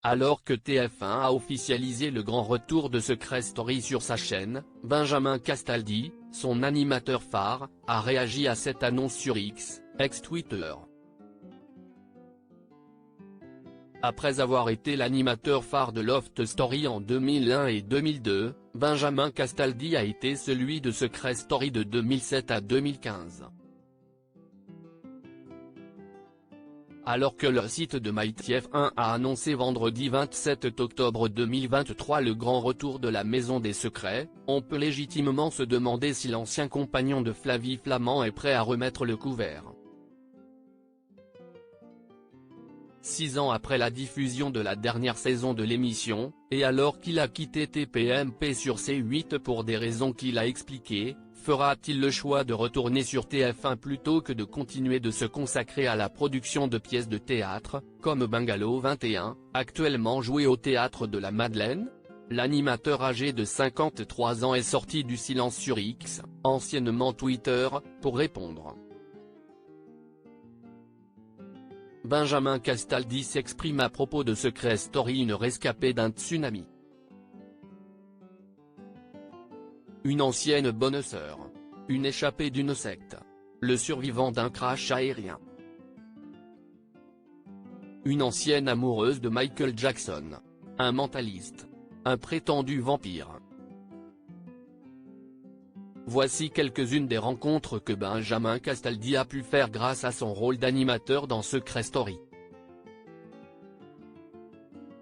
Alors que TF1 a officialisé le grand retour de Secret Story sur sa chaîne, Benjamin Castaldi, son animateur phare, a réagi à cette annonce sur X, ex-Twitter. Après avoir été l'animateur phare de Loft Story en 2001 et 2002, Benjamin Castaldi a été celui de Secret Story de 2007 à 2015. Alors que le site de MyTF1 a annoncé vendredi 27 octobre 2023 le grand retour de la Maison des Secrets, on peut légitimement se demander si l'ancien compagnon de Flavie Flament est prêt à remettre le couvert. 6 ans après la diffusion de la dernière saison de l'émission, et alors qu'il a quitté TPMP sur C8 pour des raisons qu'il a expliquées, fera-t-il le choix de retourner sur TF1 plutôt que de continuer de se consacrer à la production de pièces de théâtre, comme Bungalow 21, actuellement joué au Théâtre de la Madeleine? L'animateur âgé de 53 ans est sorti du silence sur X, anciennement Twitter, pour répondre. Benjamin Castaldi s'exprime à propos de Secret Story, une rescapée d'un tsunami. Une ancienne bonne sœur. Une échappée d'une secte. Le survivant d'un crash aérien. Une ancienne amoureuse de Michael Jackson. Un mentaliste. Un prétendu vampire. Voici quelques-unes des rencontres que Benjamin Castaldi a pu faire grâce à son rôle d'animateur dans Secret Story.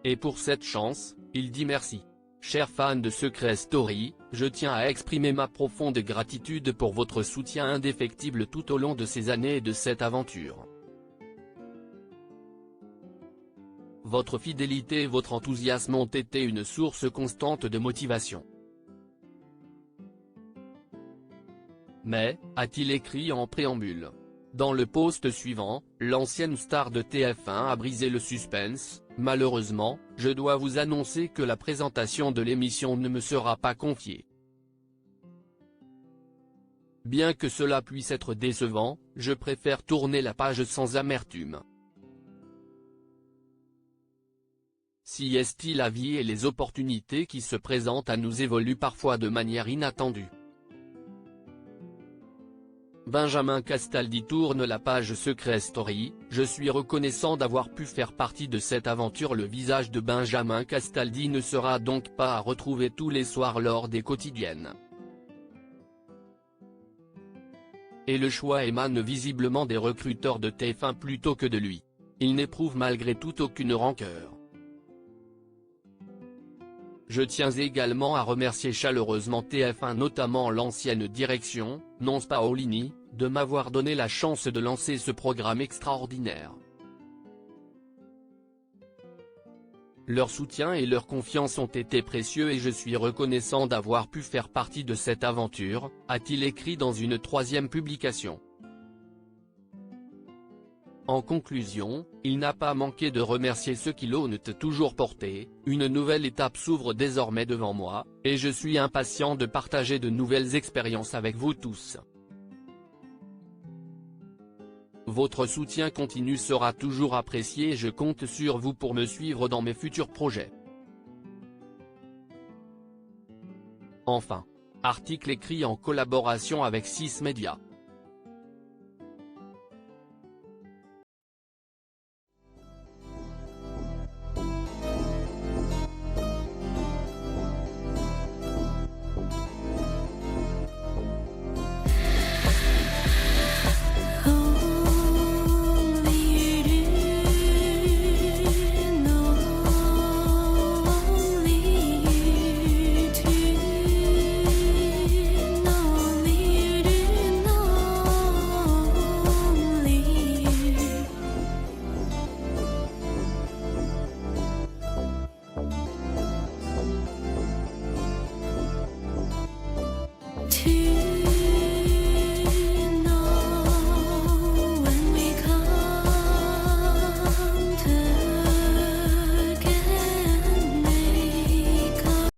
Et pour cette chance, il dit merci. Chers fans de Secret Story, je tiens à exprimer ma profonde gratitude pour votre soutien indéfectible tout au long de ces années et de cette aventure. Votre fidélité et votre enthousiasme ont été une source constante de motivation. Mais, a-t-il écrit en préambule. Dans le post suivant, l'ancienne star de TF1 a brisé le suspense. Malheureusement, je dois vous annoncer que la présentation de l'émission ne me sera pas confiée. Bien que cela puisse être décevant, je préfère tourner la page sans amertume. Si est-il la vie et les opportunités qui se présentent à nous évoluent parfois de manière inattendue. Benjamin Castaldi tourne la page Secret Story, je suis reconnaissant d'avoir pu faire partie de cette aventure. Le visage de Benjamin Castaldi ne sera donc pas à retrouver tous les soirs lors des quotidiennes. Et le choix émane visiblement des recruteurs de TF1 plutôt que de lui. Il n'éprouve malgré tout aucune rancœur. Je tiens également à remercier chaleureusement TF1, notamment l'ancienne direction, Nonce Paolini, de m'avoir donné la chance de lancer ce programme extraordinaire. Leur soutien et leur confiance ont été précieux et je suis reconnaissant d'avoir pu faire partie de cette aventure, a-t-il écrit dans une troisième publication. En conclusion, il n'a pas manqué de remercier ceux qui l'ont toujours porté. Une nouvelle étape s'ouvre désormais devant moi, et je suis impatient de partager de nouvelles expériences avec vous tous. Votre soutien continu sera toujours apprécié et je compte sur vous pour me suivre dans mes futurs projets. Enfin. Article écrit en collaboration avec 6 Médias. To